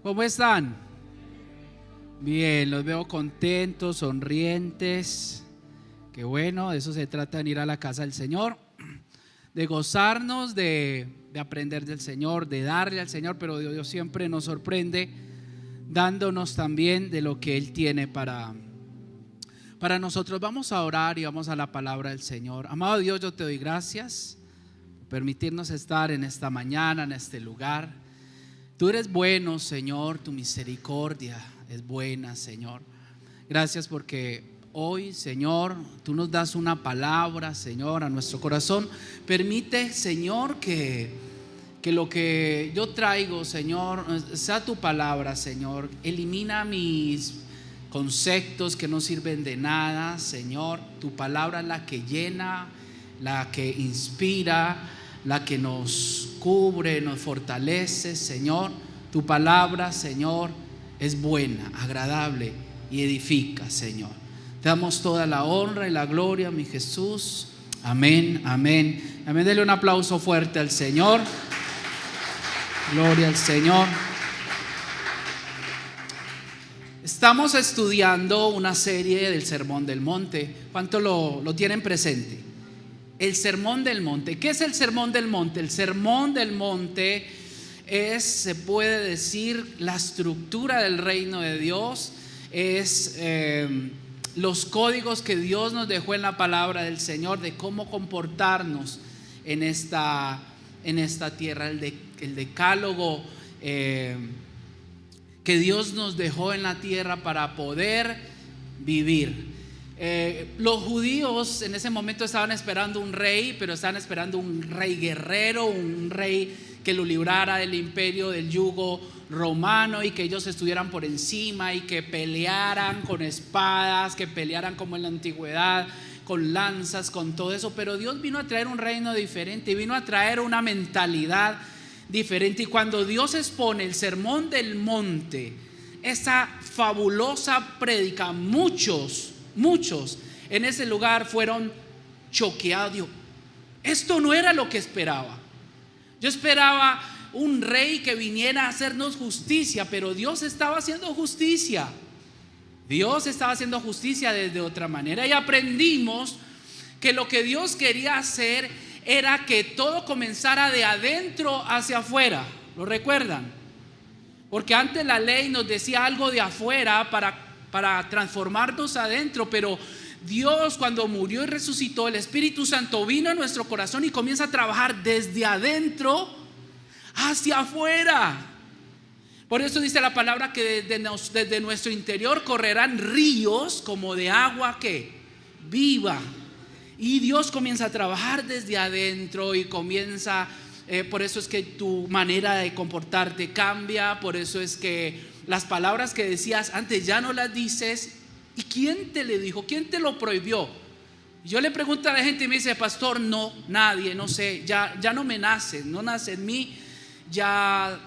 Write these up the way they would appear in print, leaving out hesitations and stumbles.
¿Cómo están? Bien, los veo contentos, sonrientes. Qué bueno, de eso se trata, de ir a la casa del Señor, de gozarnos, de aprender del Señor, de darle al Señor, pero Dios siempre nos sorprende dándonos también de lo que Él tiene para nosotros. Vamos a orar y vamos a la palabra del Señor. Amado Dios, yo te doy gracias por permitirnos estar en esta mañana, en este lugar. Tú eres bueno, Señor, tu misericordia es buena, Señor. Gracias porque hoy, Señor, tú nos das una palabra, Señor, a nuestro corazón. Permite, Señor, que lo que yo traigo, Señor, sea tu palabra, Señor. Elimina mis conceptos que no sirven de nada, Señor. Tu palabra es la que llena, la que inspira, la que nos cubre, nos fortalece, Señor. Tu palabra, Señor, es buena, agradable y edifica, Señor. Te damos toda la honra y la gloria, mi Jesús. Amén, amén, amén. Dele un aplauso fuerte al Señor. Gloria al Señor. Estamos estudiando una serie del Sermón del Monte. ¿Cuánto lo tienen presente? El Sermón del Monte. ¿Qué es el Sermón del Monte? El Sermón del Monte es, se puede decir, la estructura del reino de Dios. Es los códigos que Dios nos dejó en la palabra del Señor de cómo comportarnos en esta tierra. El decálogo que Dios nos dejó en la tierra para poder vivir. Los judíos en ese momento estaban esperando un rey, pero estaban esperando un rey guerrero, un rey que lo librara del imperio, del yugo romano, y que ellos estuvieran por encima y que pelearan con espadas, que pelearan como en la antigüedad, con lanzas, con todo eso. Pero Dios vino a traer un reino diferente, vino a traer una mentalidad diferente. Y cuando Dios expone el Sermón del Monte, esa fabulosa prédica, muchos en ese lugar fueron choqueados. Digo, esto no era lo que esperaba. Yo esperaba un rey que viniera a hacernos justicia, pero Dios estaba haciendo justicia. Dios estaba haciendo justicia desde otra manera. Y aprendimos que lo que Dios quería hacer era que todo comenzara de adentro hacia afuera. ¿Lo recuerdan? Porque antes la ley nos decía algo de afuera para transformarnos adentro, pero Dios, cuando murió y resucitó, el Espíritu Santo vino a nuestro corazón y comienza a trabajar desde adentro hacia afuera. Por eso dice la palabra que desde nuestro interior correrán ríos como de agua que viva. Y Dios comienza a trabajar desde adentro y comienza, por eso es que tu manera de comportarte cambia. Por eso es que las palabras que decías antes ya no las dices. ¿Y quién te le dijo? ¿Quién te lo prohibió? Yo le pregunto a la gente y me dice: pastor, no, nadie, no sé, ya no me nace, no nace en mí. Ya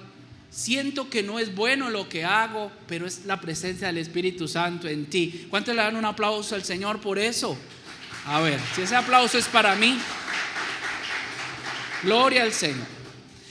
siento que no es bueno lo que hago, pero es la presencia del Espíritu Santo en ti. ¿Cuántos le dan un aplauso al Señor por eso? A ver, si ese aplauso es para mí, gloria al Señor.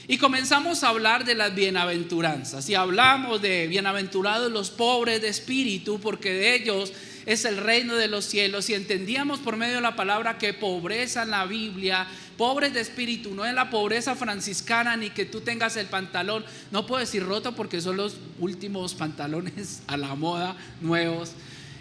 Y comenzamos a hablar de las bienaventuranzas. Y hablamos de bienaventurados los pobres de espíritu, porque de ellos es el reino de los cielos. Y entendíamos por medio de la palabra que pobreza en la Biblia, pobres de espíritu, no es la pobreza franciscana, ni que tú tengas el pantalón, no puedo decir roto porque son los últimos pantalones a la moda, nuevos.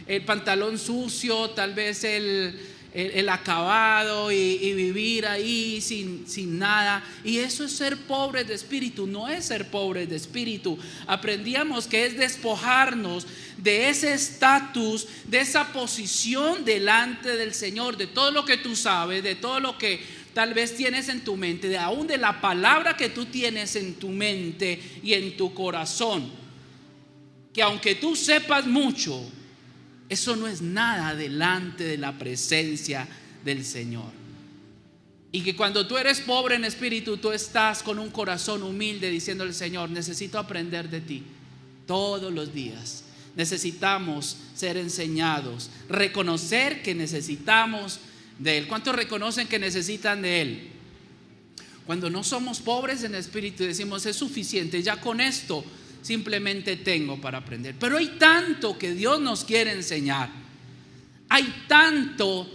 El pantalón sucio, tal vez el acabado y vivir ahí sin nada. Y eso es ser pobres de espíritu. No es ser pobres de espíritu. Aprendíamos que es despojarnos de ese estatus, de esa posición delante del Señor, de todo lo que tú sabes, de todo lo que tal vez tienes en tu mente, aún de la palabra que tú tienes en tu mente y en tu corazón, que aunque tú sepas mucho, eso no es nada delante de la presencia del Señor. Y que cuando tú eres pobre en espíritu, tú estás con un corazón humilde diciéndole: Señor, necesito aprender de ti todos los días. Necesitamos ser enseñados, reconocer que necesitamos de Él. ¿Cuántos reconocen que necesitan de Él? Cuando no somos pobres en espíritu, decimos: es suficiente, ya con esto simplemente tengo para aprender. Pero hay tanto que Dios nos quiere enseñar. Hay tanto,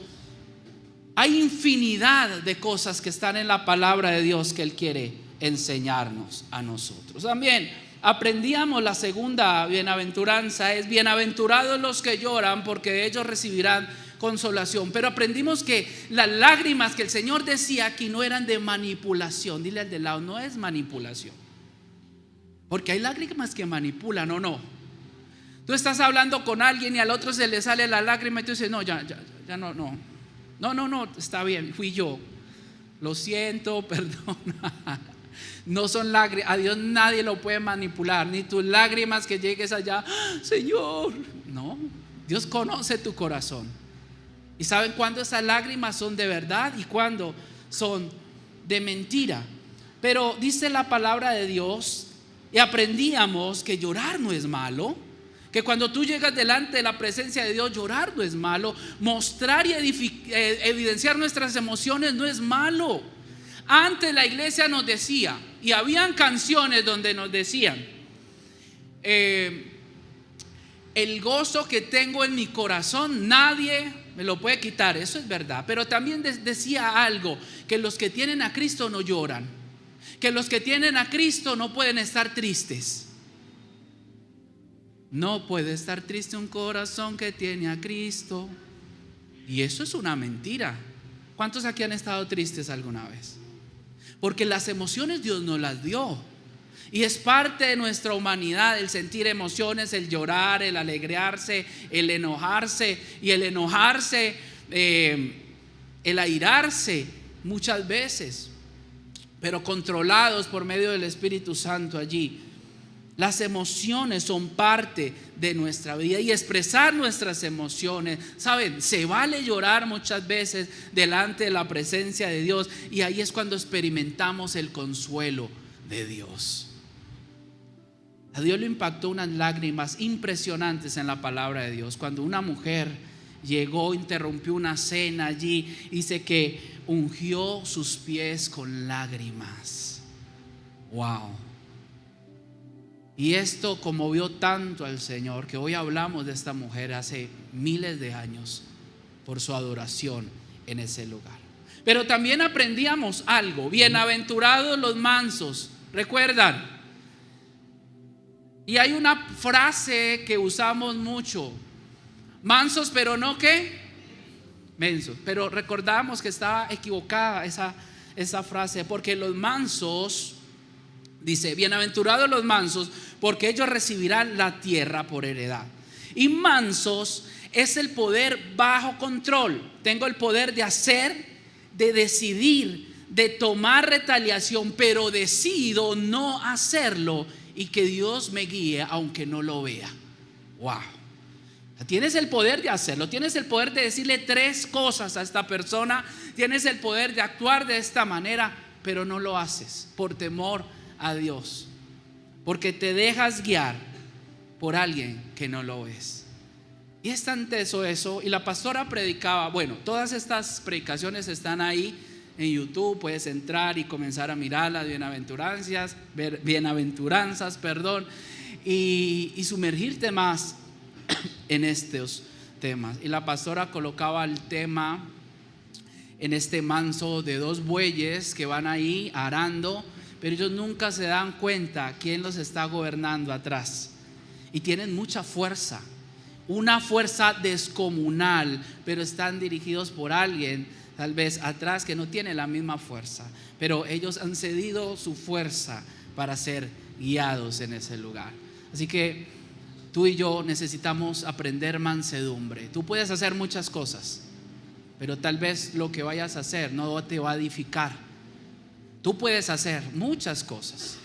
hay infinidad de cosas que están en la palabra de Dios que Él quiere enseñarnos a nosotros. También aprendíamos la segunda bienaventuranza, es bienaventurados los que lloran, porque ellos recibirán consolación. Pero aprendimos que las lágrimas que el Señor decía aquí no eran de manipulación. Dile al de lado, no es manipulación, porque hay lágrimas que manipulan, ¿o no? Tú estás hablando con alguien y al otro se le sale la lágrima y tú dices, no, ya no, está bien, fui yo, lo siento, perdona. No son lágrimas, a Dios nadie lo puede manipular, ni tus lágrimas que llegues allá, Señor, no, Dios conoce tu corazón y saben cuándo esas lágrimas son de verdad y cuándo son de mentira. Pero dice la palabra de Dios, y aprendíamos que llorar no es malo, que cuando tú llegas delante de la presencia de Dios, llorar no es malo, mostrar y evidenciar nuestras emociones no es malo. Antes la iglesia nos decía, y habían canciones donde nos decían, el gozo que tengo en mi corazón nadie me lo puede quitar. Eso es verdad, pero también decía algo, que los que tienen a Cristo no lloran, que los que tienen a Cristo no pueden estar tristes. No puede estar triste un corazón que tiene a Cristo. Y eso es una mentira. ¿Cuántos aquí han estado tristes alguna vez? Porque las emociones Dios nos las dio, y es parte de nuestra humanidad el sentir emociones, el llorar, el alegrarse, el enojarse, y el enojarse, el airarse muchas veces, pero controlados por medio del Espíritu Santo allí. Las emociones son parte de nuestra vida, y expresar nuestras emociones, ¿saben? Se vale llorar muchas veces delante de la presencia de Dios, y ahí es cuando experimentamos el consuelo de Dios. A Dios le impactó unas lágrimas impresionantes en la palabra de Dios, cuando una mujer llegó, interrumpió una cena allí, dice que ungió sus pies con lágrimas. Wow. Y esto conmovió tanto al Señor que hoy hablamos de esta mujer hace miles de años por su adoración en ese lugar. Pero también aprendíamos algo: bienaventurados los mansos, ¿recuerdan? Y hay una frase que usamos mucho: mansos pero no ¿qué? Mensos. Pero recordamos que estaba equivocada esa frase, porque los mansos, dice, bienaventurados los mansos, porque ellos recibirán la tierra por heredad. Y mansos es el poder bajo control. Tengo el poder de hacer, de decidir, de tomar retaliación, pero decido no hacerlo y que Dios me guíe aunque no lo vea. Wow. Tienes el poder de hacerlo, tienes el poder de decirle 3 cosas a esta persona, tienes el poder de actuar de esta manera, pero no lo haces por temor a Dios, porque te dejas guiar por alguien que no lo ves. Y es tan teso eso. Y la pastora predicaba, bueno, todas estas predicaciones están ahí en YouTube, puedes entrar y comenzar a mirar las bienaventuranzas, y sumergirte más en estos temas. Y la pastora colocaba el tema en este manso de 2 bueyes que van ahí arando, pero ellos nunca se dan cuenta quién los está gobernando atrás, y tienen mucha fuerza, una fuerza descomunal, pero están dirigidos por alguien tal vez atrás que no tiene la misma fuerza, pero ellos han cedido su fuerza para ser guiados en ese lugar. Así que tú y yo necesitamos aprender mansedumbre. Tú puedes hacer muchas cosas, pero tal vez lo que vayas a hacer no te va a edificar. Tú puedes hacer muchas cosas,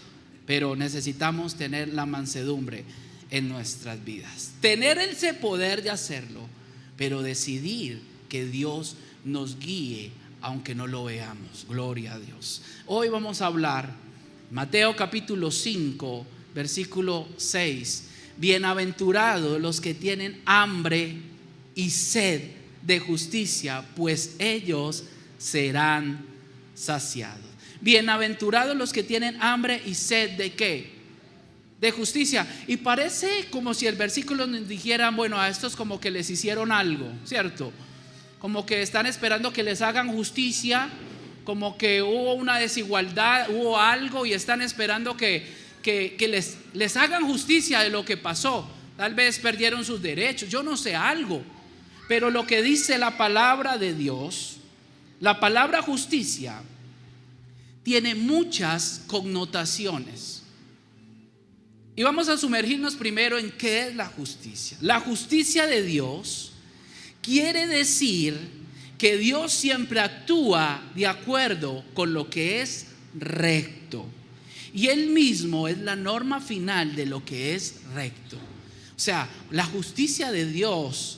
pero necesitamos tener la mansedumbre en nuestras vidas, tener ese poder de hacerlo, pero decidir que Dios nos guíe aunque no lo veamos. Gloria a Dios. Hoy vamos a hablar Mateo capítulo 5 versículo 6. Bienaventurados los que tienen hambre y sed de justicia, pues ellos serán saciados. Bienaventurados los que tienen hambre y sed de ¿qué? de justicia. Y parece como si el versículo nos dijera, bueno, a estos como que les hicieron algo, ¿cierto? Como que están esperando que les hagan justicia, como que hubo una desigualdad, hubo algo y están esperando que les hagan justicia de lo que pasó. Tal vez perdieron sus derechos, yo no sé, algo. Pero lo que dice la palabra de Dios, la palabra justicia, tiene muchas connotaciones. Y vamos a sumergirnos primero en qué es la justicia. La justicia de Dios quiere decir que Dios siempre actúa de acuerdo con lo que es recto. Y Él mismo es la norma final de lo que es recto. O sea, la justicia de Dios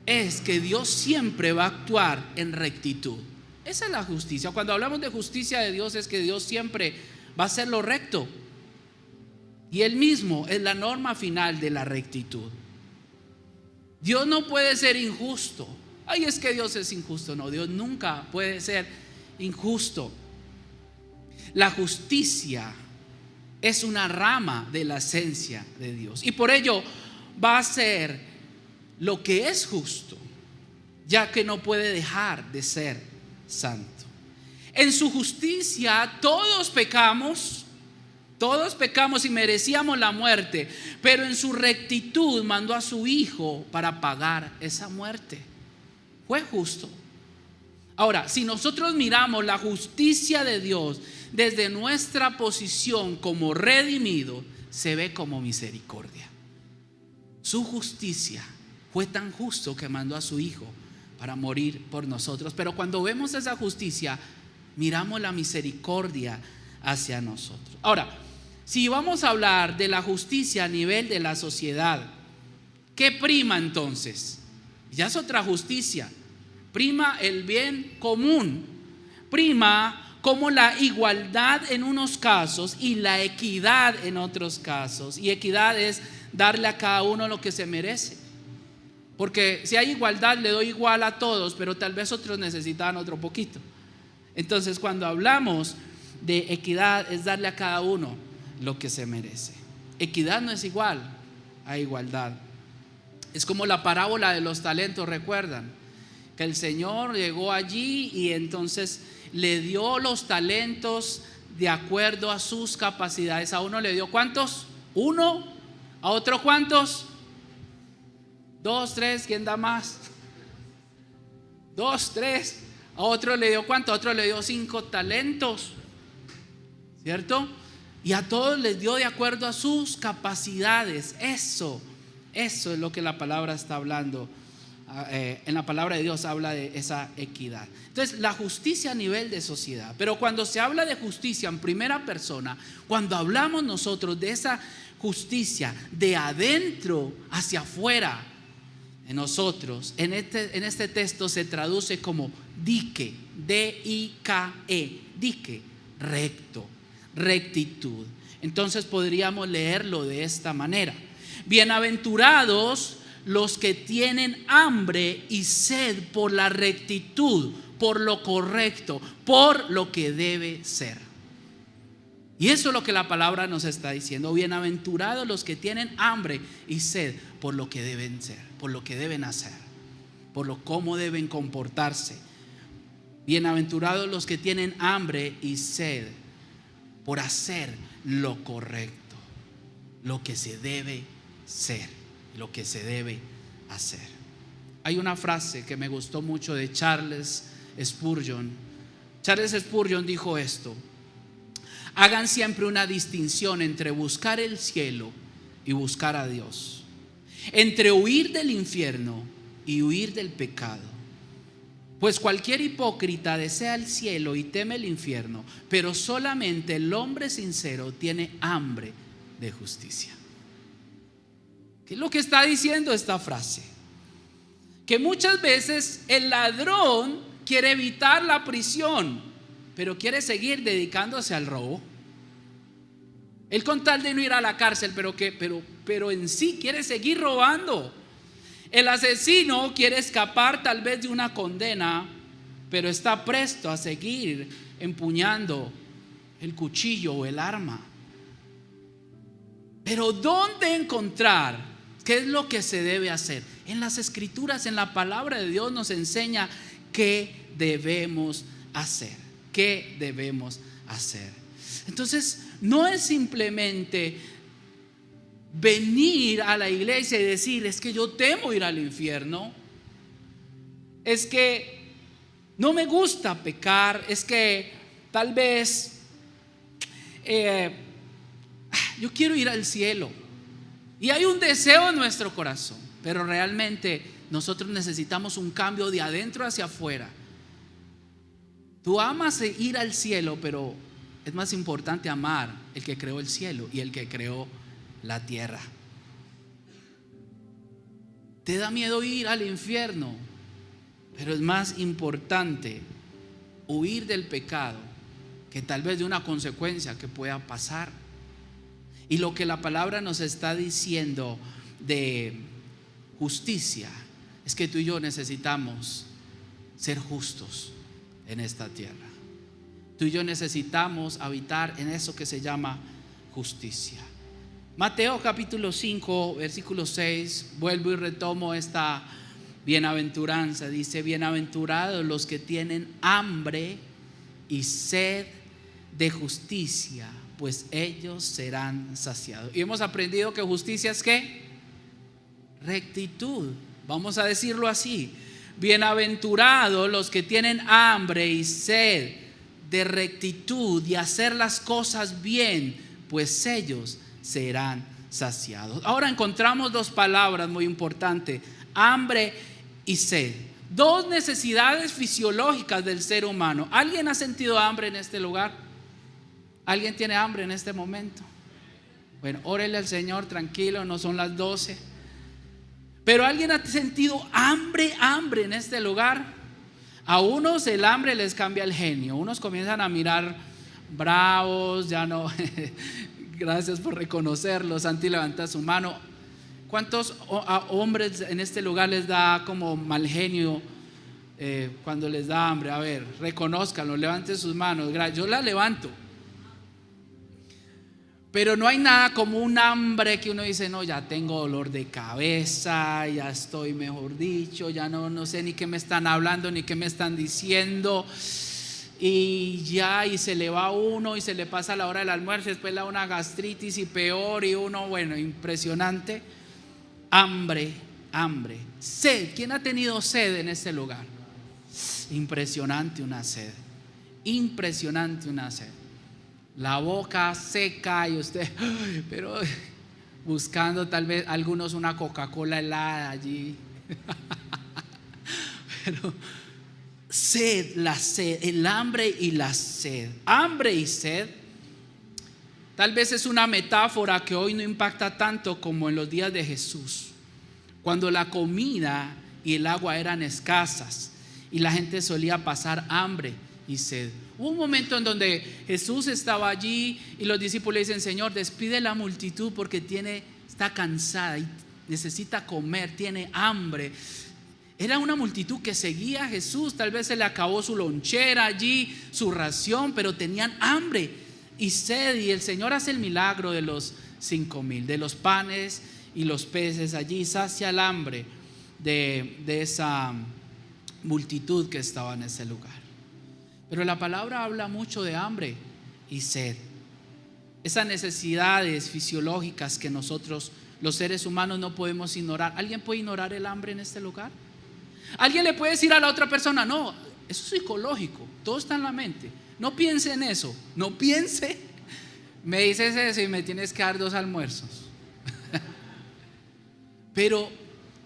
es que Dios siempre va a actuar en rectitud. Esa es la justicia. Cuando hablamos de justicia de Dios es que Dios siempre va a hacer lo recto. Y Él mismo es la norma final de la rectitud. Dios no puede ser injusto. Ay, es que Dios es injusto. No, Dios nunca puede ser injusto. La justicia es una rama de la esencia de Dios. Y por ello va a ser lo que es justo, ya que no puede dejar de ser santo. En su justicia todos pecamos y merecíamos la muerte, pero en su rectitud mandó a su Hijo para pagar esa muerte. Fue justo. Ahora, si nosotros miramos la justicia de Dios desde nuestra posición como redimido, se ve como misericordia. Su justicia fue tan justo que mandó a su Hijo para morir por nosotros. Pero cuando vemos esa justicia, miramos la misericordia hacia nosotros. Ahora, si vamos a hablar de la justicia a nivel de la sociedad, ¿qué prima entonces? Ya es otra justicia. Prima el bien común. Prima como la igualdad en unos casos y la equidad en otros casos. Y equidad es darle a cada uno lo que se merece. Porque si hay igualdad, le doy igual a todos, pero tal vez otros necesitan otro poquito. Entonces, cuando hablamos de equidad, es darle a cada uno lo que se merece. Equidad no es igual a igualdad. Es como la parábola de los talentos, ¿recuerdan? Que el Señor llegó allí y entonces le dio los talentos de acuerdo a sus capacidades. A uno le dio ¿cuántos? 1. A otro ¿cuántos? 2, 3. ¿Quién da más? 2, 3. A otro le dio ¿cuánto? A otro le dio 5 talentos, ¿cierto? Y a todos les dio de acuerdo a sus capacidades. Eso es lo que la palabra está hablando. En la palabra de Dios habla de esa equidad. Entonces, la justicia a nivel de sociedad. Pero cuando se habla de justicia en primera persona, cuando hablamos nosotros de esa justicia de adentro hacia afuera, en nosotros, en este texto se traduce como dique, D-I-K-E, dique, recto, rectitud. Entonces podríamos leerlo de esta manera: bienaventurados los que tienen hambre y sed por la rectitud, por lo correcto, por lo que debe ser. Y eso es lo que la palabra nos está diciendo. Bienaventurados los que tienen hambre y sed por lo que deben ser, por lo que deben hacer, por lo cómo deben comportarse. Bienaventurados los que tienen hambre y sed por hacer lo correcto, lo que se debe ser, lo que se debe hacer. Hay una frase que me gustó mucho de Charles Spurgeon. Charles Spurgeon dijo esto: hagan siempre una distinción entre buscar el cielo y buscar a Dios, entre huir del infierno y huir del pecado. Pues cualquier hipócrita desea el cielo y teme el infierno, pero solamente el hombre sincero tiene hambre de justicia. ¿Qué es lo que está diciendo esta frase? Que muchas veces el ladrón quiere evitar la prisión, pero quiere seguir dedicándose al robo. Él, con tal de no ir a la cárcel, pero en sí quiere seguir robando. El asesino quiere escapar tal vez de una condena, pero está presto a seguir empuñando el cuchillo o el arma. Pero ¿dónde encontrar qué es lo que se debe hacer? En las Escrituras, en la palabra de Dios nos enseña qué debemos hacer. ¿Qué debemos hacer? Entonces, no es simplemente venir a la iglesia y decir: es que yo temo ir al infierno, es que no me gusta pecar, es que tal vez yo quiero ir al cielo. Y hay un deseo en nuestro corazón, pero realmente nosotros necesitamos un cambio de adentro hacia afuera. Tú amas ir al cielo, pero es más importante amar el que creó el cielo y el que creó la tierra. Te da miedo ir al infierno, pero es más importante huir del pecado que tal vez de una consecuencia que pueda pasar. Y lo que la palabra nos está diciendo de justicia es que tú y yo necesitamos ser justos en esta tierra. Tú y yo necesitamos habitar en eso que se llama justicia. Mateo capítulo 5 versículo 6, vuelvo y retomo esta bienaventuranza. Dice: bienaventurados los que tienen hambre y sed de justicia, pues ellos serán saciados. Y hemos aprendido que justicia es ¿qué? Rectitud. Vamos a decirlo así: bienaventurados los que tienen hambre y sed de rectitud y hacer las cosas bien, pues ellos serán saciados. Ahora encontramos dos palabras muy importantes: hambre y sed. Dos necesidades fisiológicas del ser humano. ¿Alguien ha sentido hambre en este lugar? ¿Alguien tiene hambre en este momento? Bueno, órele al Señor, tranquilo, no son las 12. Pero ¿alguien ha sentido hambre en este lugar? A unos el hambre les cambia el genio. Unos comienzan a mirar bravos, ya no. Gracias por reconocerlo. Santi levanta su mano. ¿Cuántos hombres en este lugar les da como mal genio cuando les da hambre? A ver, reconózcanlo, levanten sus manos. Yo la levanto. Pero no hay nada como un hambre que uno dice: no, ya tengo dolor de cabeza, ya estoy, mejor dicho, ya no sé ni qué me están hablando ni qué me están diciendo. Y ya, y se le va uno y se le pasa la hora del almuerzo, después le da una gastritis y peor, y uno, bueno, impresionante. Hambre. Sed. ¿Quién ha tenido sed en este lugar? Impresionante una sed. La boca seca y usted, pero buscando tal vez algunos una Coca-Cola helada allí. Pero sed, la sed, el hambre y la sed. Hambre y sed tal vez es una metáfora que hoy no impacta tanto como en los días de Jesús, cuando la comida y el agua eran escasas y la gente solía pasar hambre y sed. Hubo un momento en donde Jesús estaba allí y los discípulos le dicen: Señor, despide la multitud porque está cansada y necesita comer, tiene hambre. Era una multitud que seguía a Jesús, tal vez se le acabó su lonchera allí, su ración, pero tenían hambre y sed. Y el Señor hace el milagro de los 5,000, de los panes y los peces. Allí sacia el hambre de esa multitud que estaba en ese lugar. Pero la palabra habla mucho de hambre y sed. Esas necesidades fisiológicas que nosotros, los seres humanos, no podemos ignorar. ¿Alguien puede ignorar el hambre en este lugar? ¿Alguien le puede decir a la otra persona: no, eso es psicológico, todo está en la mente, no piense en eso, no piense? Me dices eso y me tienes que dar 2 almuerzos. Pero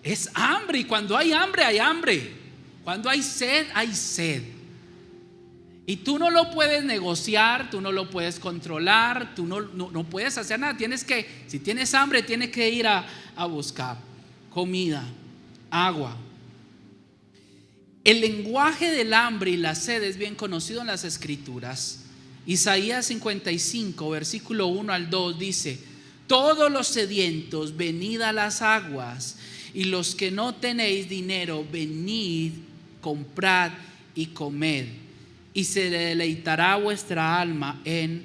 es hambre, y cuando hay hambre, hay hambre. Cuando hay sed, hay sed. Y tú no lo puedes negociar, tú no lo puedes controlar, tú no puedes hacer nada. Si tienes hambre, tienes que ir a buscar comida, agua. El lenguaje del hambre y la sed es bien conocido en las Escrituras. Isaías 55, versículo 1 al 2 dice: todos los sedientos, venid a las aguas, y los que no tenéis dinero, venid, comprad y comed, y se deleitará vuestra alma en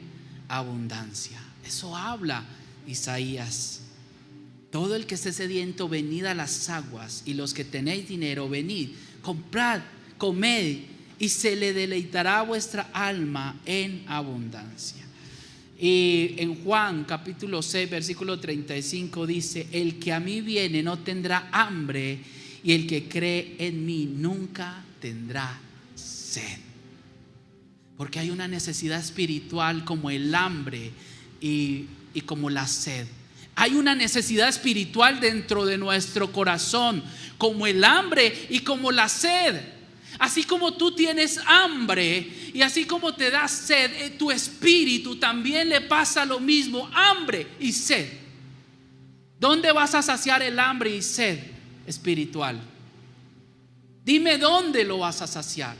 abundancia. Eso habla Isaías: todo el que esté sediento, venid a las aguas, y los que tenéis dinero, venid, comprad, comed, y se le deleitará vuestra alma en abundancia. Y en Juan capítulo 6 versículo 35 dice: el que a mí viene no tendrá hambre, y el que cree en mí nunca tendrá sed. Porque hay una necesidad espiritual como el hambre y como la sed. Hay una necesidad espiritual dentro de nuestro corazón como el hambre y como la sed. Así como tú tienes hambre y así como te da sed, tu espíritu también le pasa lo mismo: hambre y sed. ¿Dónde vas a saciar el hambre y sed espiritual? Dime dónde lo vas a saciar.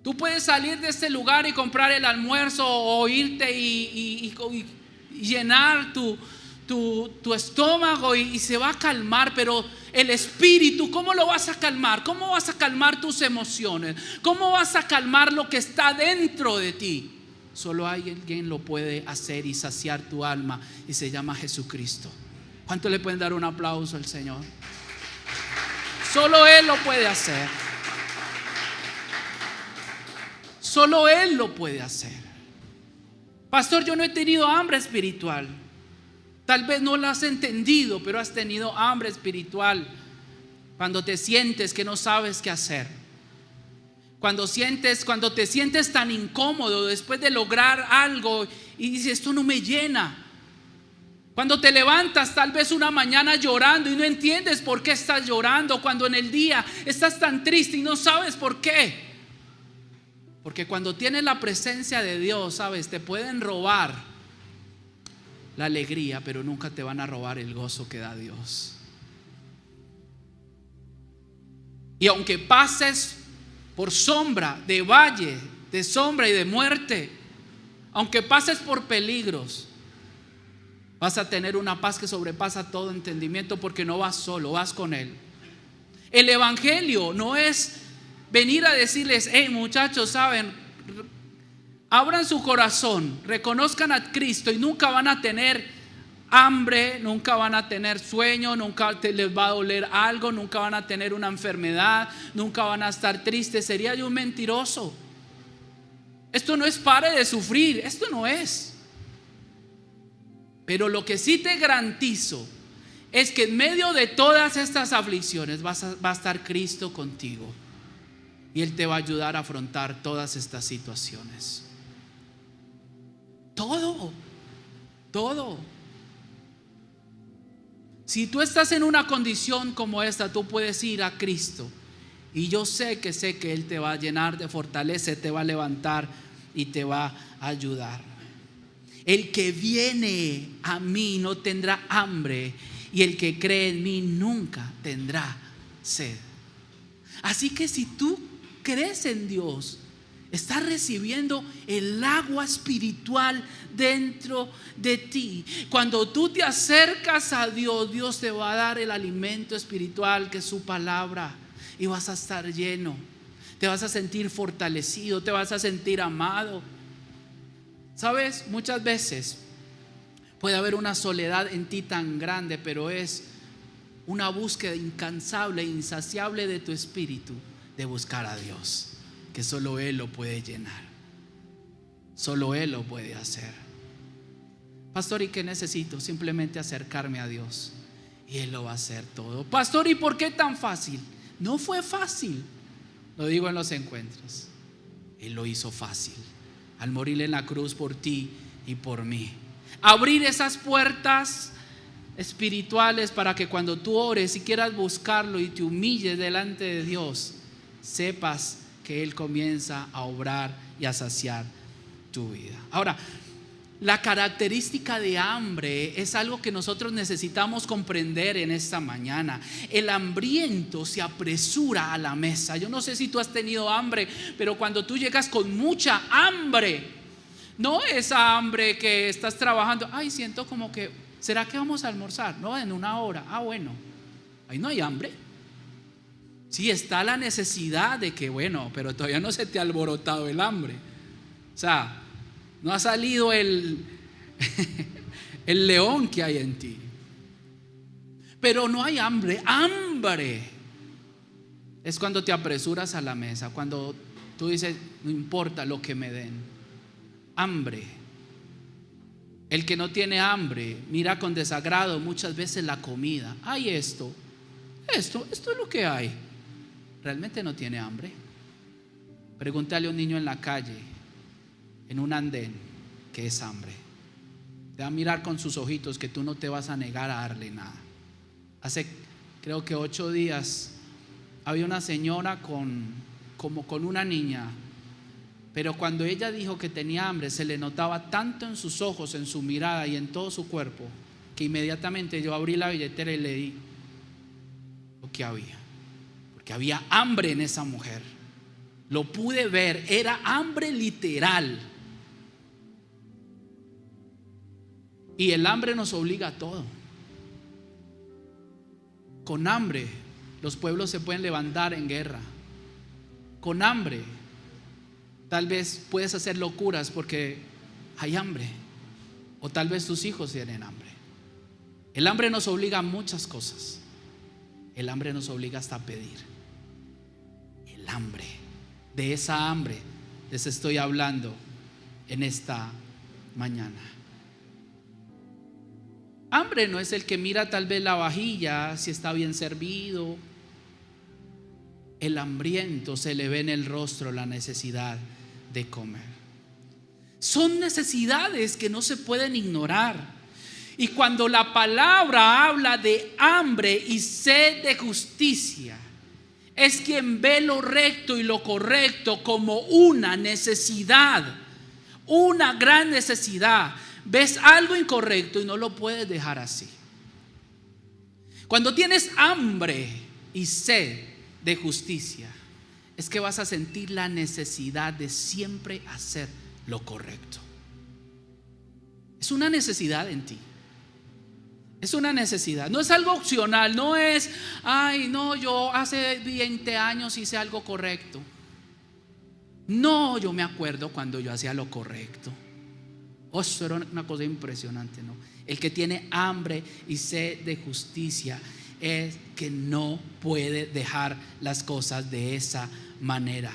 Tú puedes salir de este lugar y comprar el almuerzo, o irte y llenar tu estómago y se va a calmar, pero el espíritu, ¿cómo lo vas a calmar? ¿Cómo vas a calmar tus emociones? ¿Cómo vas a calmar lo que está dentro de ti? Solo alguien lo puede hacer y saciar tu alma, y se llama Jesucristo. ¿Cuánto le pueden dar un aplauso al Señor? Solo Él lo puede hacer. Solo Él lo puede hacer. Pastor, yo no he tenido hambre espiritual. Tal vez no lo has entendido, pero has tenido hambre espiritual cuando te sientes que no sabes qué hacer. Cuando te sientes tan incómodo después de lograr algo y dices: esto no me llena. Cuando te levantas tal vez una mañana llorando y no entiendes por qué estás llorando. Cuando en el día estás tan triste y no sabes por qué. Porque cuando tienes la presencia de Dios, sabes, te pueden robar la alegría, pero nunca te van a robar el gozo que da Dios. Y aunque pases por sombra de valle, de sombra y de muerte, aunque pases por peligros, vas a tener una paz que sobrepasa todo entendimiento, porque no vas solo, vas con Él. El evangelio no es venir a decirles: hey muchachos, saben, abran su corazón, reconozcan a Cristo y nunca van a tener hambre, nunca van a tener sueño, nunca les va a doler algo, nunca van a tener una enfermedad, nunca van a estar tristes. Sería yo un mentiroso. Esto no es pare de sufrir, esto no es. Pero lo que sí te garantizo es que en medio de todas estas aflicciones va a estar Cristo contigo, y Él te va a ayudar a afrontar todas estas situaciones. Todo. Si tú estás en una condición como esta, tú puedes ir a Cristo, y yo sé que Él te va a llenar de fortaleza, te va a levantar y te va a ayudar. El que viene a mí no tendrá hambre, y el que cree en mí nunca tendrá sed. Así que si tú crees en Dios, estás recibiendo el agua espiritual dentro de ti. Cuando tú te acercas a Dios, Dios te va a dar el alimento espiritual, que es su palabra, y vas a estar lleno. Te vas a sentir fortalecido, te vas a sentir amado. Sabes, muchas veces puede haber una soledad en ti tan grande, pero es una búsqueda incansable e insaciable de tu espíritu de buscar a Dios, que solo Él lo puede llenar, solo Él lo puede hacer. Pastor, ¿y qué necesito? Simplemente acercarme a Dios y Él lo va a hacer todo. Pastor, ¿y por qué tan fácil? No fue fácil, lo digo en los encuentros. Él lo hizo fácil al morir en la cruz por ti y por mí. Abrir esas puertas espirituales para que cuando tú ores y quieras buscarlo y te humilles delante de Dios, sepas que Él comienza a obrar y a saciar tu vida. Ahora, la característica de hambre es algo que nosotros necesitamos comprender en esta mañana. El hambriento se apresura a la mesa. Yo no sé si tú has tenido hambre, pero cuando tú llegas con mucha hambre, no esa hambre que estás trabajando, ay, siento como que, ¿será que vamos a almorzar? No, en una hora. Ah, bueno, ahí no hay hambre. Sí está la necesidad de que, bueno, pero todavía no se te ha alborotado el hambre. O sea, no ha salido el león que hay en ti. Pero no hay hambre. Hambre es cuando te apresuras a la mesa, cuando tú dices, no importa lo que me den. Hambre. El que no tiene hambre mira con desagrado muchas veces la comida. Hay esto es lo que hay. Realmente no tiene hambre. Pregúntale a un niño en la calle, en un andén, ¿qué es hambre? Te va a mirar con sus ojitos que tú no te vas a negar a darle nada. Hace creo que 8 días había una señora como con una niña, pero cuando ella dijo que tenía hambre, se le notaba tanto en sus ojos, en su mirada y en todo su cuerpo, que inmediatamente yo abrí la billetera y le di lo que había, porque había hambre en esa mujer. Lo pude ver, era hambre literal. Y el hambre nos obliga a todo. Con hambre los pueblos se pueden levantar en guerra. Con hambre tal vez puedes hacer locuras porque hay hambre. O tal vez tus hijos tienen hambre. El hambre nos obliga a muchas cosas. El hambre nos obliga hasta a pedir. El hambre. De esa hambre les estoy hablando en esta mañana. Hambre no es el que mira tal vez la vajilla, si está bien servido. El hambriento se le ve en el rostro la necesidad de comer. Son necesidades que no se pueden ignorar. Y cuando la palabra habla de hambre y sed de justicia, es quien ve lo recto y lo correcto como una necesidad, una gran necesidad. Ves algo incorrecto y no lo puedes dejar así. Cuando tienes hambre y sed de justicia, es que vas a sentir la necesidad de siempre hacer lo correcto. Es una necesidad en ti. Es una necesidad, no es algo opcional, no es, ay no, yo hace 20 años hice algo correcto. No, yo me acuerdo cuando yo hacía lo correcto. Eso era una cosa impresionante, ¿no? El que tiene hambre y sed de justicia es que no puede dejar las cosas de esa manera,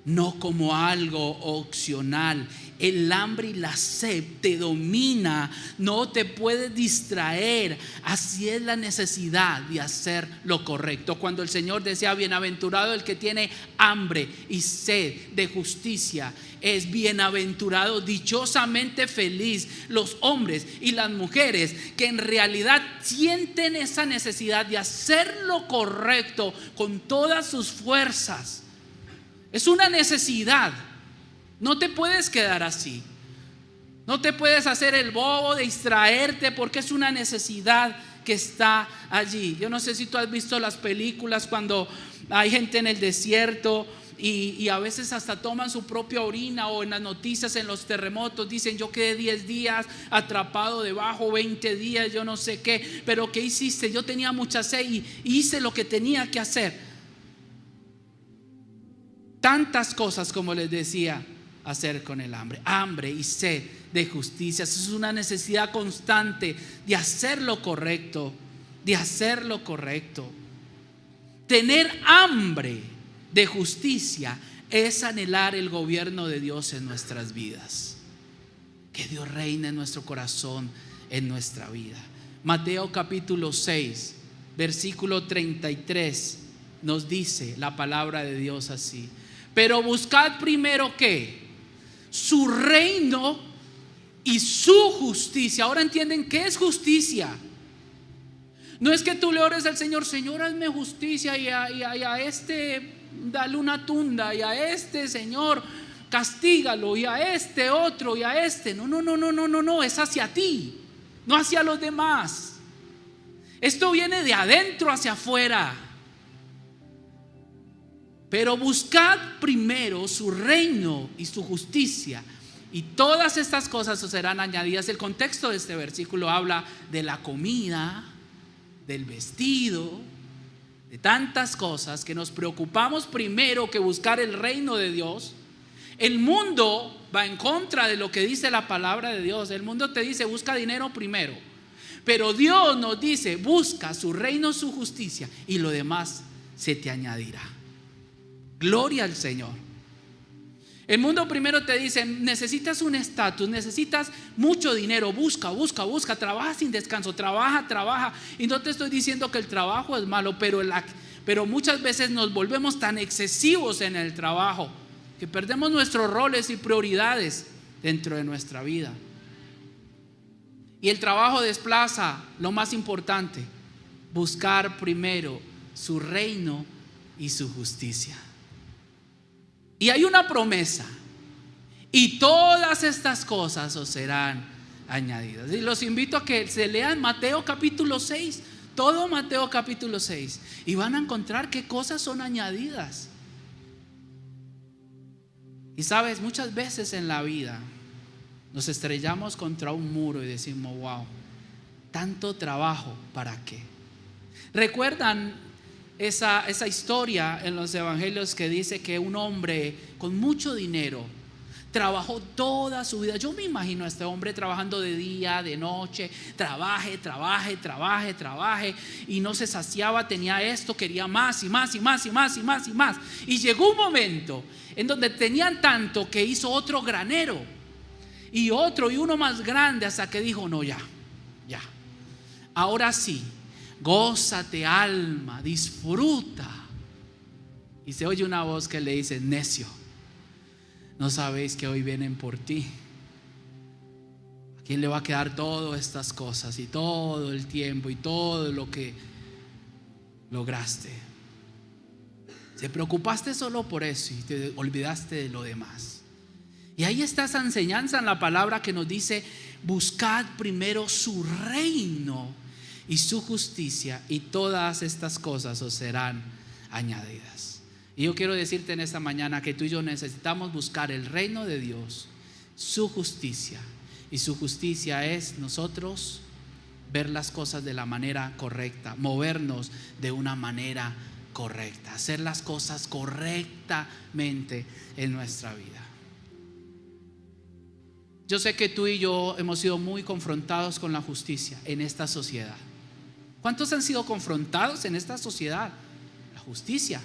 no como algo opcional. El hambre y la sed te domina, no te puedes distraer. Así es la necesidad de hacer lo correcto. Cuando el Señor decía, bienaventurado el que tiene hambre y sed de justicia, es bienaventurado, dichosamente feliz los hombres y las mujeres que en realidad sienten esa necesidad de hacer lo correcto con todas sus fuerzas. Es una necesidad. No te puedes quedar así. No te puedes hacer el bobo, distraerte, porque es una necesidad que está allí. Yo no sé si tú has visto las películas cuando hay gente en el desierto y a veces hasta toman su propia orina, o en las noticias, en los terremotos, dicen yo quedé 10 días atrapado debajo, 20 días, yo no sé qué, pero ¿qué hiciste? Yo tenía mucha sed y hice lo que tenía que hacer. Tantas cosas, como les decía, hacer con el hambre. Hambre y sed de justicia. Eso es una necesidad constante de hacer lo correcto, de hacer lo correcto. Tener hambre de justicia es anhelar el gobierno de Dios en nuestras vidas. Que Dios reine en nuestro corazón, en nuestra vida. Mateo capítulo 6, versículo 33 nos dice la palabra de Dios así: pero buscad primero ¿qué? Su reino y su justicia. Ahora entienden qué es justicia. No es que tú le ores al Señor, Señor, hazme justicia, y a este dale una tunda, y a este, Señor, castígalo, y a este otro, y a este. No, es hacia ti, no hacia los demás. Esto viene de adentro hacia afuera. Pero buscad primero su reino y su justicia, y todas estas cosas os serán añadidas. El contexto de este versículo habla de la comida, del vestido, de tantas cosas que nos preocupamos primero que buscar el reino de Dios. El mundo va en contra de lo que dice la palabra de Dios. El mundo te dice busca dinero primero, pero Dios nos dice busca su reino, su justicia, y lo demás se te añadirá. Gloria al Señor. El mundo primero te dice necesitas un estatus, necesitas mucho dinero, busca, trabaja sin descanso, trabaja. Y no te estoy diciendo que el trabajo es malo, pero muchas veces nos volvemos tan excesivos en el trabajo que perdemos nuestros roles y prioridades dentro de nuestra vida. Y el trabajo desplaza lo más importante: buscar primero su reino y su justicia. Y hay una promesa: y todas estas cosas os serán añadidas. Y los invito a que se lean Mateo capítulo 6, todo Mateo capítulo 6, y van a encontrar qué cosas son añadidas. Y sabes, muchas veces en la vida nos estrellamos contra un muro y decimos: wow, tanto trabajo, ¿para qué? ¿Recuerdan esa historia en los evangelios que dice que un hombre con mucho dinero trabajó toda su vida? Yo me imagino a este hombre trabajando de día, de noche, trabaje, y no se saciaba, tenía esto, quería más y más. Y llegó un momento en donde tenían tanto que hizo otro granero y otro y uno más grande, hasta que dijo: no, ya, ahora sí, gózate alma, disfruta. Y se oye una voz que le dice: necio, ¿no sabéis que hoy vienen por ti? ¿A quién le va a quedar todas estas cosas y todo el tiempo y todo lo que lograste? Te preocupaste solo por eso y te olvidaste de lo demás. Y ahí está esa enseñanza en la palabra que nos dice: buscad primero su reino y su justicia, y todas estas cosas os serán añadidas. Y yo quiero decirte en esta mañana que tú y yo necesitamos buscar el reino de Dios, su justicia. Y su justicia es nosotros ver las cosas de la manera correcta, movernos de una manera correcta, hacer las cosas correctamente en nuestra vida. Yo sé que tú y yo hemos sido muy confrontados con la justicia en esta sociedad. ¿Cuántos han sido confrontados en esta sociedad? La justicia.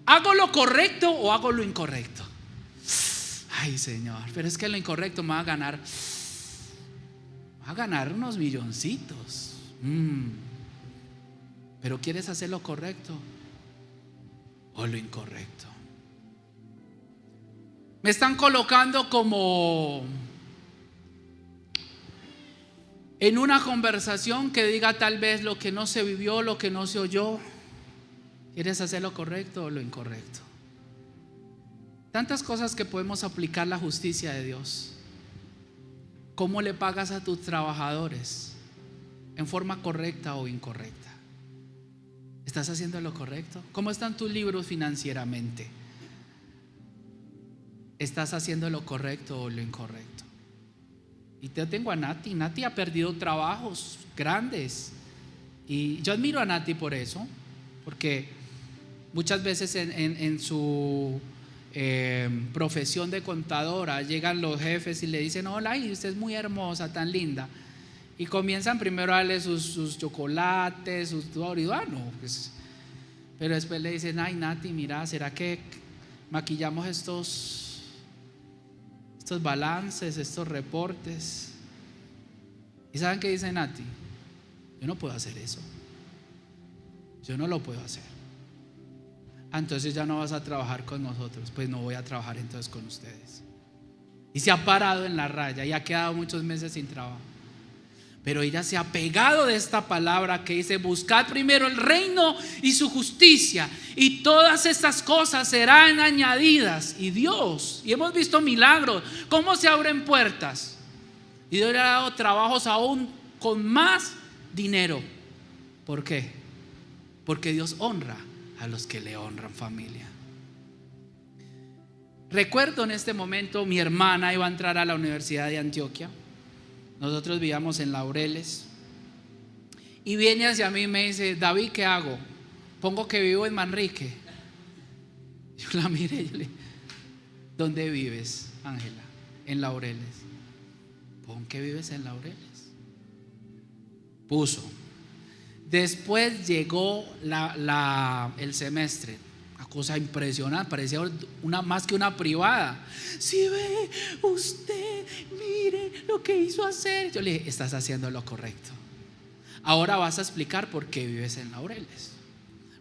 ¿Hago lo correcto o hago lo incorrecto? Ay, Señor, pero es que lo incorrecto me va a ganar unos milloncitos. Pero ¿quieres hacer lo correcto o lo incorrecto? Me están colocando como en una conversación que diga tal vez lo que no se vivió, lo que no se oyó. ¿Quieres hacer lo correcto o lo incorrecto? Tantas cosas que podemos aplicar la justicia de Dios. ¿Cómo le pagas a tus trabajadores? ¿En forma correcta o incorrecta? ¿Estás haciendo lo correcto? ¿Cómo están tus libros financieramente? ¿Estás haciendo lo correcto o lo incorrecto? Y te tengo a Nati. Nati ha perdido trabajos grandes. Y yo admiro a Nati por eso, porque muchas veces en su profesión de contadora llegan los jefes y le dicen: hola, y usted es muy hermosa, tan linda. Y comienzan primero a darle sus chocolates, sus pues, pero después le dicen: ay, Nati, mira, ¿será que maquillamos estos balances, estos reportes? ¿Y saben qué dice Nati? Yo no puedo hacer eso. Yo no lo puedo hacer. Entonces ya no vas a trabajar con nosotros. Pues no voy a trabajar entonces con ustedes. Y se ha parado en la raya y ha quedado muchos meses sin trabajo. Pero ella se ha pegado de esta palabra que dice: buscad primero el reino y su justicia, y todas estas cosas serán añadidas. Y hemos visto milagros, cómo se abren puertas. Y Dios le ha dado trabajos aún con más dinero. ¿Por qué? Porque Dios honra a los que le honran, familia. Recuerdo en este momento, mi hermana iba a entrar a la Universidad de Antioquia. Nosotros vivíamos en Laureles. Y viene hacia mí y me dice: David, ¿qué hago? Pongo que vivo en Manrique. Yo la miré y le dije: ¿Dónde vives, Ángela? En Laureles. Pon que vives en Laureles. Puso. Después llegó el semestre. Una cosa impresionante, parecía más que una privada. Si ve usted, mire lo que hizo hacer. Yo le dije, estás haciendo lo correcto. Ahora vas a explicar por qué vives en Laureles.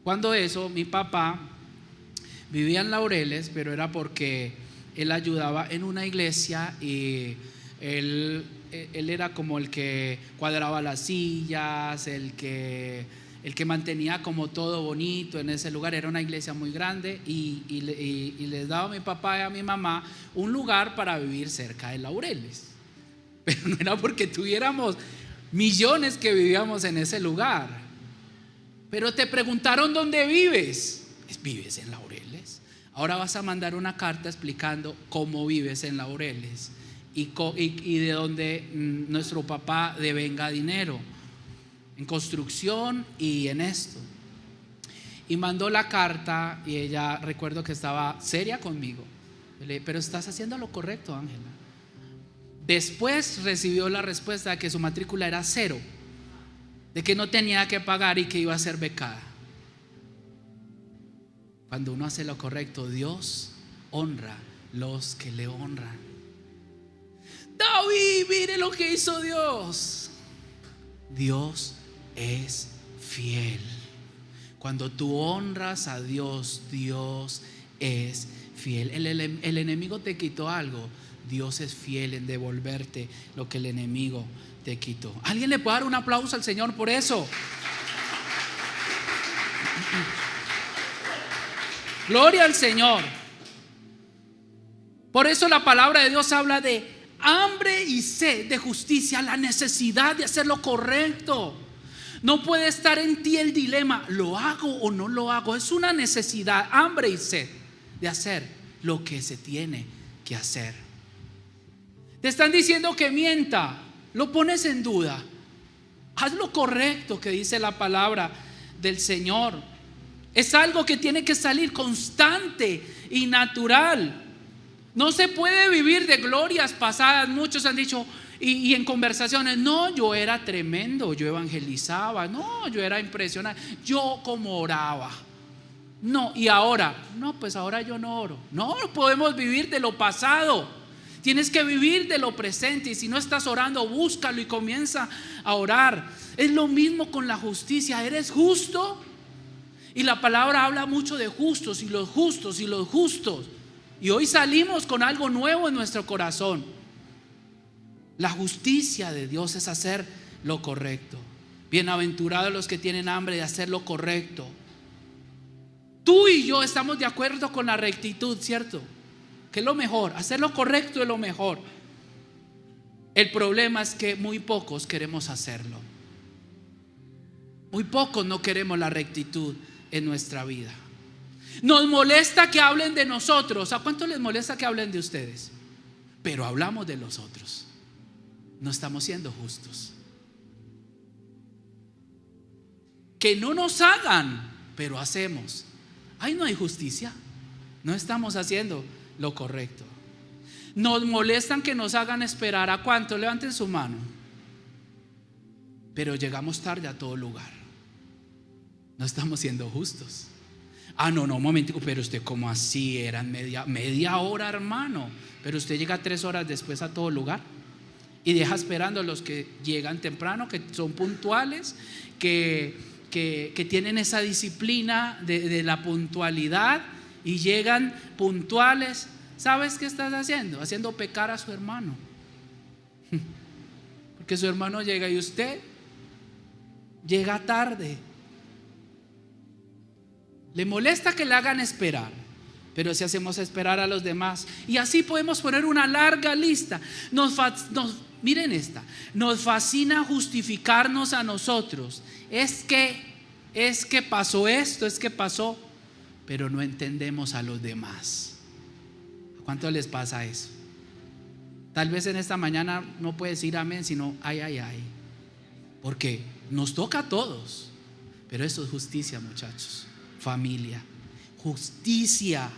Cuando eso, mi papá vivía en Laureles, pero era porque él ayudaba en una iglesia y él era como el que cuadraba las sillas, el que mantenía como todo bonito en ese lugar. Era una iglesia muy grande y les daba a mi papá y a mi mamá un lugar para vivir cerca de Laureles. Pero no era porque tuviéramos millones que vivíamos en ese lugar. Pero te preguntaron dónde vives. Vives en Laureles. Ahora vas a mandar una carta explicando cómo vives en Laureles y de dónde nuestro papá devenga dinero en construcción y en esto. Y mandó la carta y ella, recuerdo que estaba seria conmigo. Le dije, pero estás haciendo lo correcto, Ángela. Después recibió la respuesta de que su matrícula era 0, de que no tenía que pagar y que iba a ser becada. Cuando uno hace lo correcto, Dios honra los que le honran. David, mire lo que hizo Dios. Dios es fiel. Cuando tú honras a Dios, Dios es fiel. El enemigo te quitó algo, Dios es fiel en devolverte lo que el enemigo te quitó. ¿Alguien le puede dar un aplauso al Señor por eso? Gloria al Señor. Por eso la palabra de Dios habla de hambre y sed de justicia, la necesidad de hacer lo correcto. No puede estar en ti el dilema, ¿lo hago o no lo hago? Es una necesidad, hambre y sed de hacer lo que se tiene que hacer. Te están diciendo que mienta, lo pones en duda. Haz lo correcto que dice la palabra del Señor. Es algo que tiene que salir constante y natural. No se puede vivir de glorias pasadas. Muchos han dicho y en conversaciones, no, yo era tremendo, yo evangelizaba, no, yo era impresionante, yo como oraba. No, y ahora, no, pues ahora yo no oro. No podemos vivir de lo pasado. Tienes que vivir de lo presente. Y si no estás orando, búscalo y comienza a orar. Es lo mismo con la justicia. ¿Eres justo? Y la palabra habla mucho de justos y los justos y los justos. Y hoy salimos con algo nuevo en nuestro corazón. La justicia de Dios es hacer lo correcto. Bienaventurados los que tienen hambre de hacer lo correcto. Tú y yo estamos de acuerdo con la rectitud, ¿cierto? Que es lo mejor, hacer lo correcto es lo mejor. El problema es que muy pocos queremos hacerlo. Muy pocos no queremos la rectitud en nuestra vida. Nos molesta que hablen de nosotros. ¿A cuánto les molesta que hablen de ustedes? Pero hablamos de los otros. No estamos siendo justos. Que no nos hagan, pero hacemos. Ahí no hay justicia. No estamos haciendo lo correcto. Nos molestan que nos hagan esperar. ¿A cuánto? Levanten su mano. Pero llegamos tarde a todo lugar. No estamos siendo justos. No, un momentico, pero usted ¿cómo así? Eran media hora, hermano. Pero usted llega 3 horas después a todo lugar y deja esperando a los que llegan temprano, que son puntuales, que tienen esa disciplina de la puntualidad y llegan puntuales. ¿Sabes qué estás haciendo? Haciendo pecar a su hermano. Porque su hermano llega y usted llega tarde. Le molesta que le hagan esperar, pero si hacemos esperar a los demás, y así podemos poner una larga lista. Miren esta, nos fascina justificarnos a nosotros. Es que pasó esto, es que pasó, pero no entendemos a los demás. ¿A cuánto les pasa eso? Tal vez en esta mañana no puedes decir amén, sino ay, porque nos toca a todos. Pero eso es justicia, muchachos. Familia, justicia.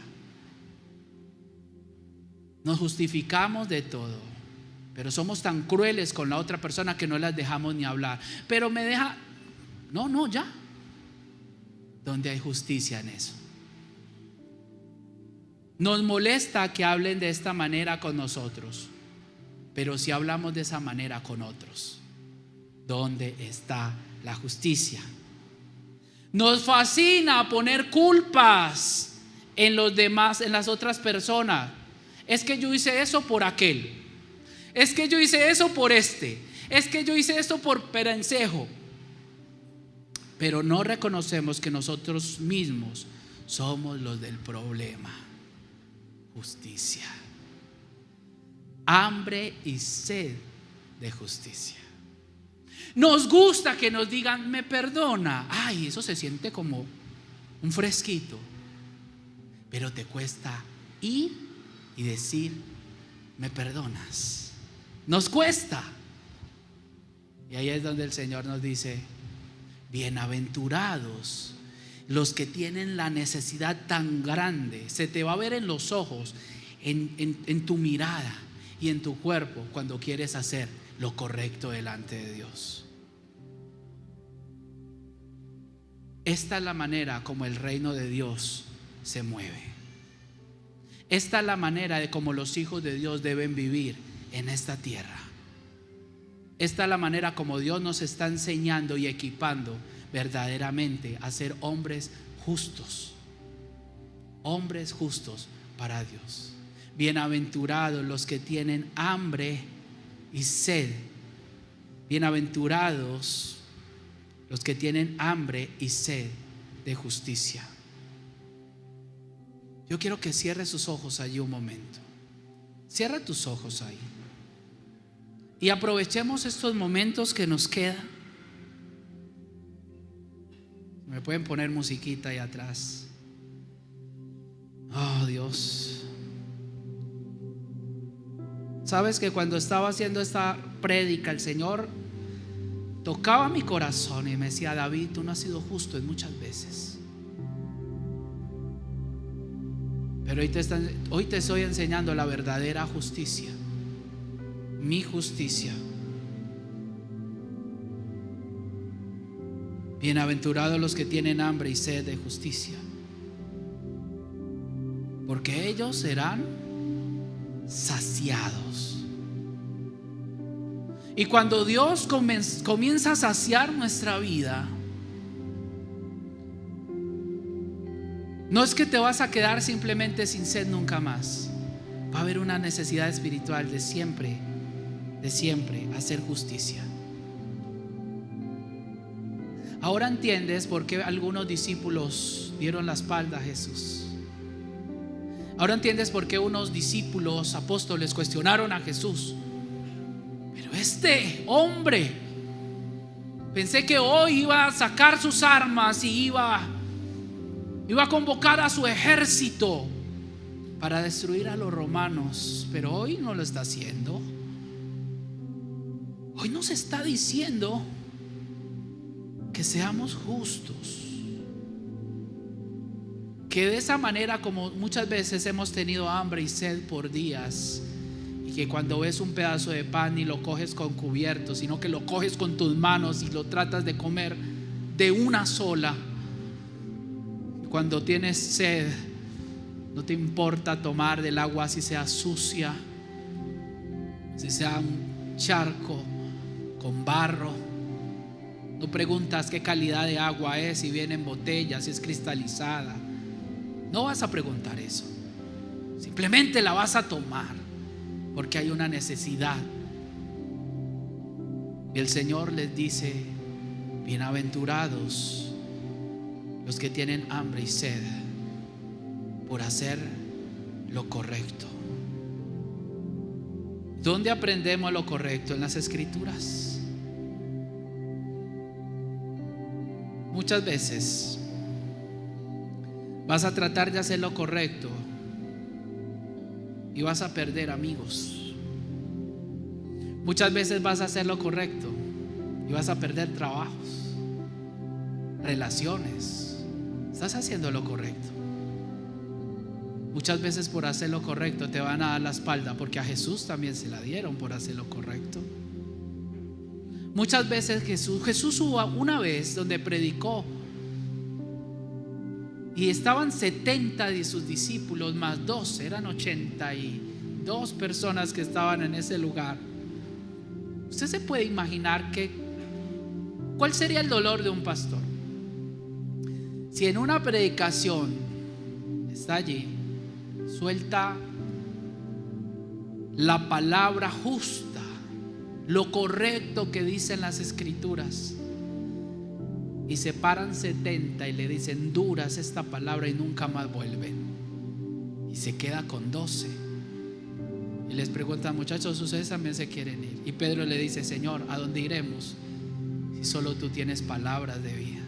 Nos justificamos de todo, pero somos tan crueles con la otra persona que no las dejamos ni hablar. Pero me deja, no, ya. ¿Dónde hay justicia en eso? Nos molesta que hablen de esta manera con nosotros, pero si hablamos de esa manera con otros, ¿dónde está la justicia? Nos fascina poner culpas en los demás, en las otras personas. Es que yo hice eso por aquel, es que yo hice eso por este, es que yo hice esto por perencejo. Pero no reconocemos que nosotros mismos somos los del problema. Justicia, hambre y sed de justicia. Nos gusta que nos digan me perdona. Ay, eso se siente como un fresquito. Pero te cuesta ir y decir me perdonas. Nos cuesta. Y ahí es donde el Señor nos dice: bienaventurados los que tienen la necesidad tan grande. Se te va a ver en los ojos, en tu mirada y en tu cuerpo cuando quieres hacer lo correcto delante de Dios. Esta es la manera como el reino de Dios se mueve. Esta es la manera de cómo los hijos de Dios deben vivir en esta tierra. Esta es la manera como Dios nos está enseñando y equipando verdaderamente a ser hombres justos para Dios. Bienaventurados los que tienen hambre y sed. Bienaventurados los que tienen hambre y sed de justicia. Yo quiero que cierre sus ojos allí un momento. Cierra tus ojos ahí y aprovechemos estos momentos que nos quedan. Me pueden poner musiquita ahí atrás. Oh Dios. Sabes que cuando estaba haciendo esta prédica, el Señor tocaba mi corazón y me decía: David, tú no has sido justo en muchas veces, pero hoy te estoy enseñando la verdadera justicia, mi justicia. Bienaventurados los que tienen hambre y sed de justicia, porque ellos serán saciados. Y cuando Dios comienza a saciar nuestra vida, no es que te vas a quedar simplemente sin sed nunca más. Va a haber una necesidad espiritual de siempre hacer justicia. Ahora entiendes por qué algunos discípulos dieron la espalda a Jesús. Ahora entiendes por qué unos discípulos apóstoles cuestionaron a Jesús. Pero este hombre, pensé que hoy iba a sacar sus armas y iba a convocar a su ejército para destruir a los romanos, pero hoy no lo está haciendo. Hoy nos está diciendo que seamos justos, que de esa manera, como muchas veces hemos tenido hambre y sed por días, y que cuando ves un pedazo de pan ni lo coges con cubierto, sino que lo coges con tus manos y lo tratas de comer de una sola. Cuando tienes sed, no te importa tomar del agua si sea sucia, si sea un charco con barro. No preguntas qué calidad de agua es, si viene en botella, si es cristalizada. No vas a preguntar eso. Simplemente la vas a tomar porque hay una necesidad. Y el Señor les dice: bienaventurados los que tienen hambre y sed por hacer lo correcto. ¿Dónde aprendemos lo correcto? En las Escrituras. Muchas veces vas a tratar de hacer lo correcto y vas a perder amigos. Muchas veces vas a hacer lo correcto y vas a perder trabajos, relaciones. Estás haciendo lo correcto. Muchas veces por hacer lo correcto te van a dar la espalda, porque a Jesús también se la dieron por hacer lo correcto. Muchas veces Jesús hubo una vez donde predicó y estaban 70 de sus discípulos más 12, eran 82 personas que estaban en ese lugar. Usted se puede imaginar cuál sería el dolor de un pastor si en una predicación está allí, suelta la palabra justa, lo correcto que dicen las escrituras, y se paran 70 y le dicen: dura es esta palabra, y nunca más vuelven, y se queda con 12 y les pregunta: muchachos, ustedes también se quieren ir. Y Pedro le dice: Señor, ¿a dónde iremos si solo tú tienes palabras de vida?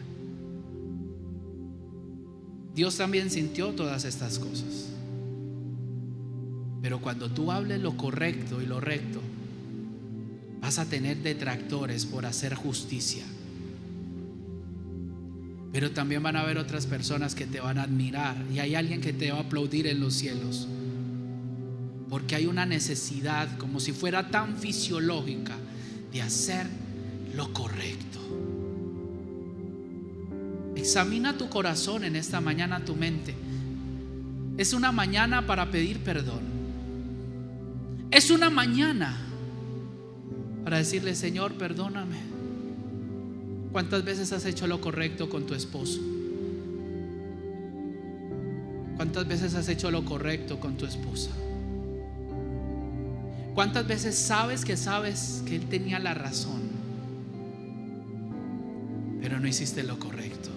Dios también sintió todas estas cosas, pero cuando tú hables lo correcto y lo recto, vas a tener detractores por hacer justicia, pero también van a haber otras personas que te van a admirar, y hay alguien que te va a aplaudir en los cielos, porque hay una necesidad, como si fuera tan fisiológica, de hacer lo correcto. Examina tu corazón en esta mañana, tu mente. Es una mañana para pedir perdón. Es una mañana para decirle: Señor, perdóname. ¿Cuántas veces has hecho lo correcto con tu esposo? ¿Cuántas veces has hecho lo correcto con tu esposa? ¿Cuántas veces sabes que él tenía la razón, pero no hiciste lo correcto?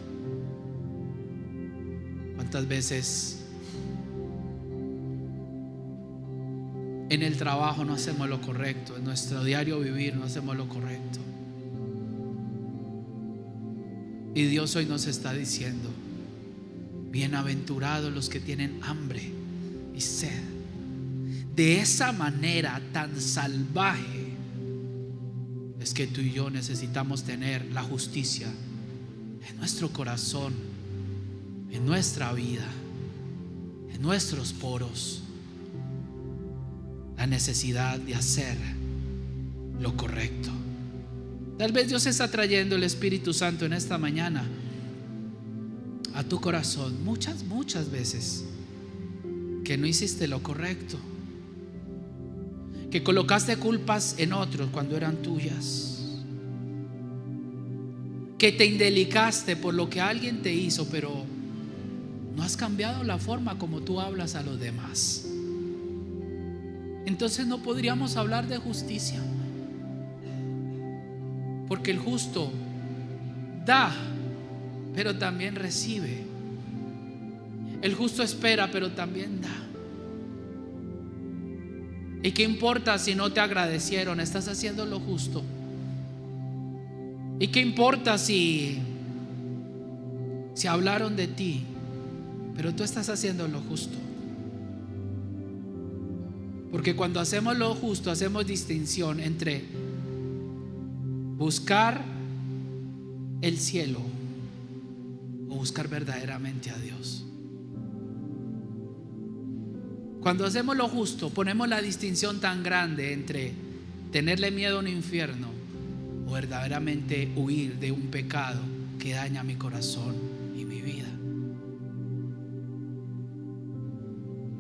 ¿Cuántas veces en el trabajo no hacemos lo correcto? En nuestro diario vivir no hacemos lo correcto. Y Dios hoy nos está diciendo: bienaventurados los que tienen hambre y sed. De esa manera tan salvaje es que tú y yo necesitamos tener la justicia en nuestro corazón, en nuestra vida, en nuestros poros. La necesidad de hacer lo correcto. Tal vez Dios está trayendo el Espíritu Santo en esta mañana a tu corazón muchas veces que no hiciste lo correcto, que colocaste culpas en otros cuando eran tuyas, que te indelicaste por lo que alguien te hizo, pero no has cambiado la forma como tú hablas a los demás. Entonces no podríamos hablar de justicia, porque el justo da, pero también recibe. El justo espera, pero también da. ¿Y qué importa si no te agradecieron? Estás haciendo lo justo. ¿Y qué importa si hablaron de ti, pero tú estás haciendo lo justo? Porque cuando hacemos lo justo, hacemos distinción entre buscar el cielo o buscar verdaderamente a Dios. Cuando hacemos lo justo, ponemos la distinción tan grande entre tenerle miedo a un infierno o verdaderamente huir de un pecado que daña mi corazón y mi vida.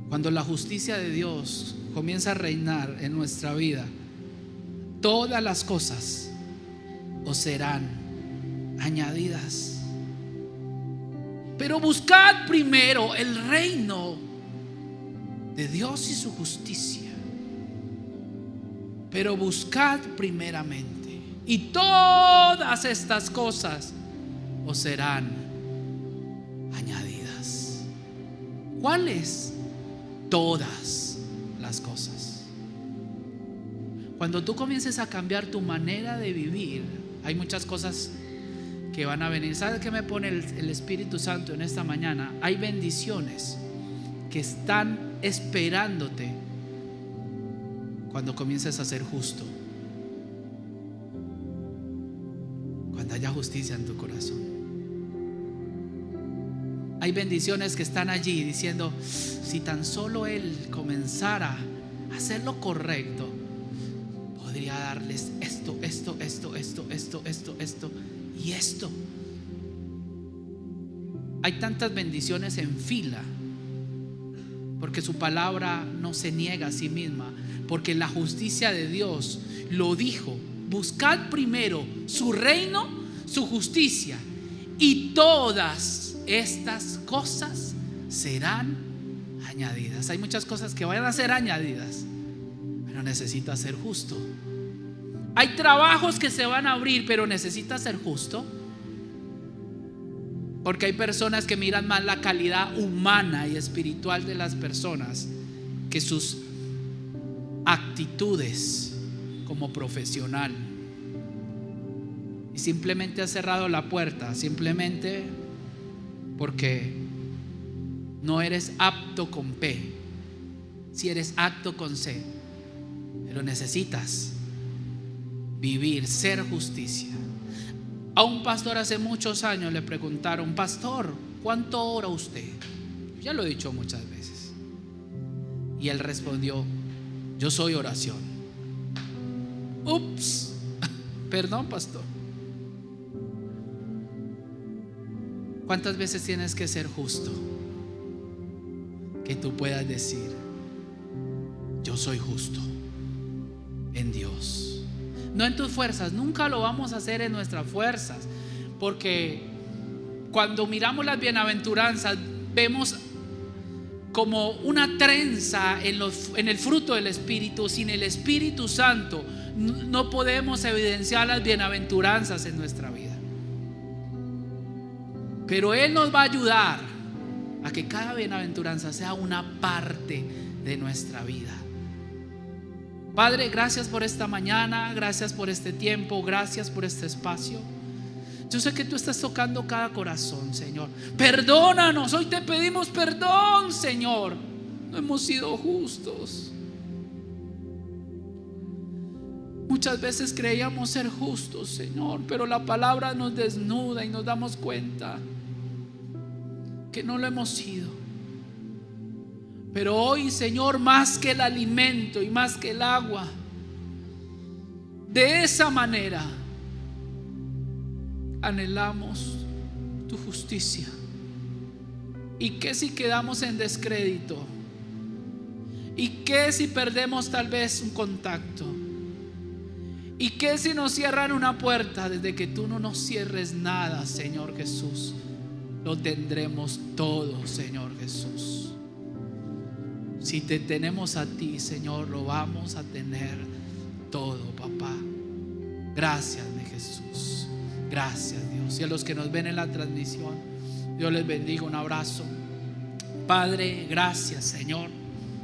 Cuando la justicia de Dios comienza a reinar en nuestra vida, todas las cosas os serán añadidas. Pero buscad primero el reino de Dios y su justicia. Pero buscad primeramente, y todas estas cosas os serán añadidas. ¿Cuáles? Todas las cosas. Cuando tú comiences a cambiar tu manera de vivir, hay muchas cosas que van a venir. ¿Sabes qué me pone el Espíritu Santo en esta mañana? Hay bendiciones que están esperándote cuando comiences a ser justo, cuando haya justicia en tu corazón. Hay bendiciones que están allí diciendo, si tan solo Él comenzara a hacer lo correcto, podría darles esto y esto. Hay tantas bendiciones en fila, porque su palabra no se niega a sí misma, porque la justicia de Dios lo dijo: buscad primero su reino, su justicia, y todas estas cosas serán añadidas. Hay muchas cosas que van a ser añadidas, pero necesitas ser justo. Hay trabajos que se van a abrir, pero necesitas ser justo, porque hay personas que miran más la calidad humana y espiritual de las personas que sus actitudes como profesional, y simplemente has cerrado la puerta simplemente porque no eres apto con P, si eres apto con C, pero necesitas vivir, ser justicia. A un pastor hace muchos años le preguntaron: pastor, ¿cuánto ora usted? Ya lo he dicho muchas veces. Y él respondió: yo soy oración. Ups, perdón, pastor. ¿Cuántas veces tienes que ser justo que tú puedas decir: yo soy justo en Dios? No en tus fuerzas. Nunca lo vamos a hacer en nuestras fuerzas, porque cuando miramos las bienaventuranzas vemos como una trenza en el fruto del Espíritu. Sin el Espíritu Santo no podemos evidenciar las bienaventuranzas en nuestra vida, pero Él nos va a ayudar a que cada bienaventuranza sea una parte de nuestra vida. Padre, gracias por esta mañana, gracias por este tiempo, gracias por este espacio. Yo sé que tú estás tocando cada corazón, Señor. Perdónanos, hoy te pedimos perdón, Señor. No hemos sido justos. Muchas veces creíamos ser justos, Señor, pero la palabra nos desnuda y nos damos cuenta que no lo hemos sido. Pero hoy, Señor, más que el alimento y más que el agua, de esa manera anhelamos tu justicia. ¿Y qué si quedamos en descrédito? ¿Y qué si perdemos tal vez un contacto? ¿Y qué si nos cierran una puerta? Desde que tú no nos cierres nada, Señor Jesús, lo tendremos todo, Señor Jesús. Si te tenemos a ti, Señor, lo vamos a tener todo, papá. Gracias, mi Jesús. Gracias, Dios. Y a los que nos ven en la transmisión, Dios les bendiga. Un abrazo. Padre, gracias, Señor.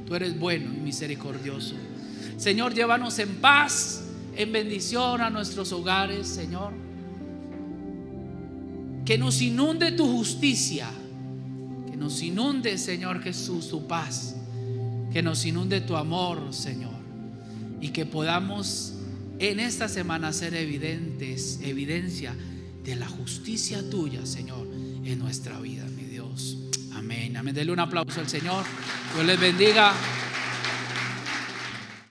Tú eres bueno y misericordioso. Señor, llévanos en paz, en bendición a nuestros hogares, Señor. Que nos inunde tu justicia. Que nos inunde, Señor Jesús, tu paz. Que nos inunde tu amor, Señor. Y que podamos en esta semana ser evidencia de la justicia tuya, Señor, en nuestra vida, mi Dios. Amén, amén. Denle un aplauso al Señor. Dios les bendiga.